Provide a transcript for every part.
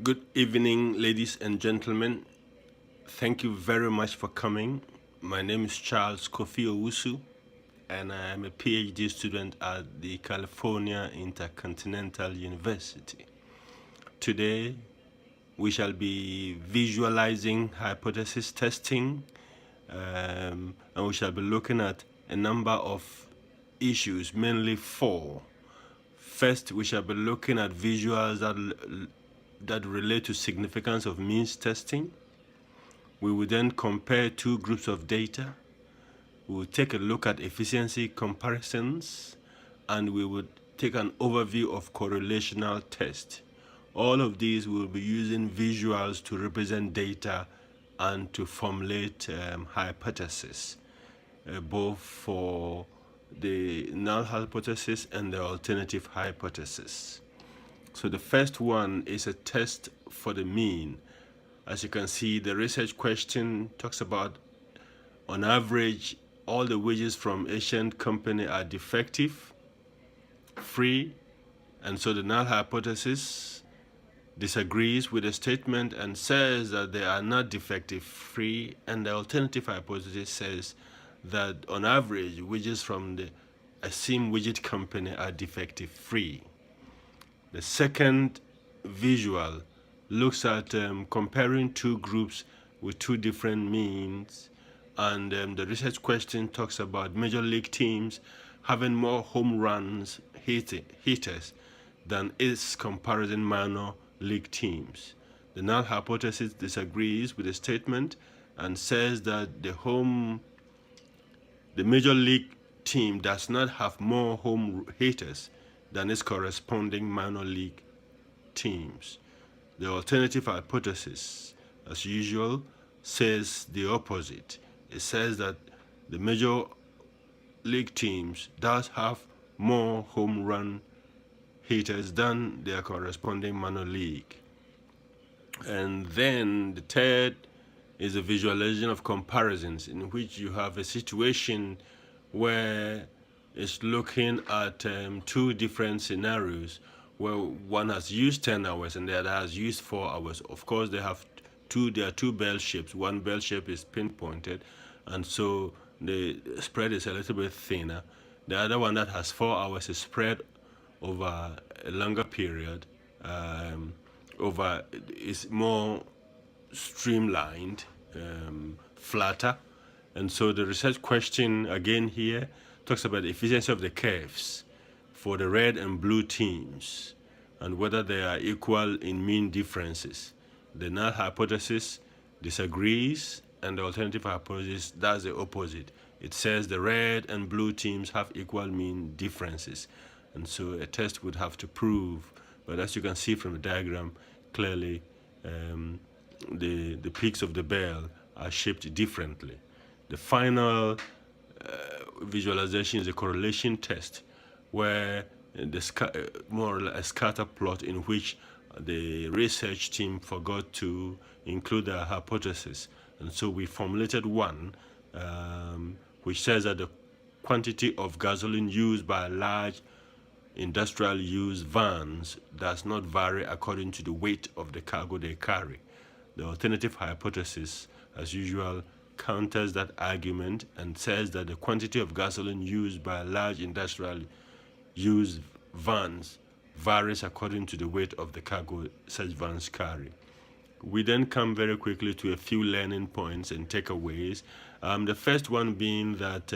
Good evening, ladies and gentlemen. Thank you very much for coming. My name is Charles Kofi-Owusu, and I am a PhD student at the California Intercontinental University. Today, we shall be visualizing hypothesis testing, and we shall be looking at a number of issues, mainly four. First, we shall be looking at visuals that relate to significance of means testing. We will then compare two groups of data. We will take a look at efficiency comparisons, and we will take an overview of correlational test. All of these will be using visuals to represent data and to formulate hypotheses, both for the null hypothesis and the alternative hypothesis. So the first one is a test for the mean. As you can see, the research question talks about, on average, all the wages from Asian company are defective, free, and so the null hypothesis disagrees with the statement and says that they are not defective, free, and the alternative hypothesis says that on average, wages from the same widget company are defective, free. The second visual looks at comparing two groups with two different means, and the research question talks about major league teams having more home runs hitters than its comparison minor league teams. The null hypothesis disagrees with the statement and says that the major league team does not have more home hitters than its corresponding minor league teams. The alternative hypothesis, as usual, says the opposite. It says that the major league teams does have more home run hitters than their corresponding minor league. And then the third is a visualization of comparisons, in which you have a situation where it's looking at two different scenarios, where one has used 10 hours and the other has used 4 hours. Of course, there are two bell shapes. One bell shape is pinpointed, and so the spread is a little bit thinner. The other one that has 4 hours is spread over a longer period, is more streamlined, flatter. And so the research question again here talks about the efficiency of the curves for the red and blue teams and whether they are equal in mean differences. The null hypothesis disagrees, and the alternative hypothesis does the opposite. It says the red and blue teams have equal mean differences, and so a test would have to prove. But as you can see from the diagram, clearly the peaks of the bell are shaped differently. The final visualization is a correlation test, where more or less a scatter plot in which the research team forgot to include their hypothesis. And so we formulated one which says that the quantity of gasoline used by large industrial use vans does not vary according to the weight of the cargo they carry. The alternative hypothesis, as usual, counters that argument and says that the quantity of gasoline used by large industrial use vans varies according to the weight of the cargo such vans carry. We then come very quickly to a few learning points and takeaways. The first one being that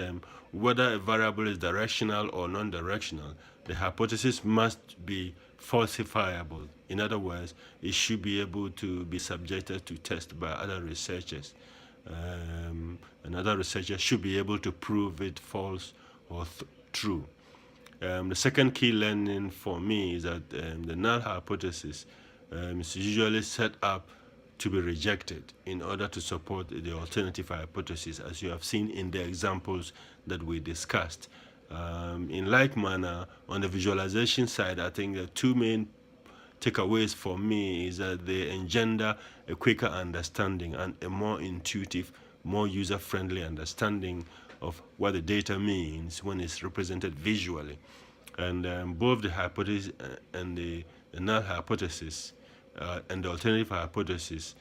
whether a variable is directional or non-directional, the hypothesis must be falsifiable. In other words, it should be able to be subjected to test by other researchers. And other researchers should be able to prove it false or true. The second key learning for me is that the null hypothesis is usually set up to be rejected in order to support the alternative hypothesis, as you have seen in the examples that we discussed. In like manner, on the visualization side, I think the two main takeaways for me is that they engender a quicker understanding and a more intuitive, more user-friendly understanding of what the data means when it's represented visually. And both the hypothesis and the null hypothesis and the alternative hypothesis,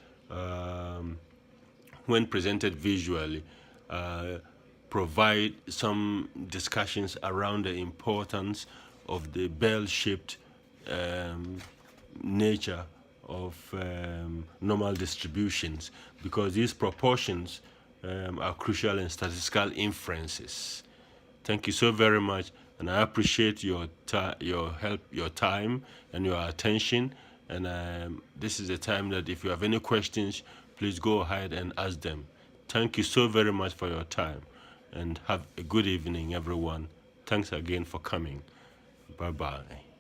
when presented visually, provide some discussions around the importance of the bell-shaped nature of normal distributions, because these proportions are crucial in statistical inferences. Thank you so very much, and I appreciate your help, your time, and your attention. And this is the time that if you have any questions, please go ahead and ask them. Thank you so very much for your time, and have a good evening, everyone. Thanks again for coming. Bye-bye.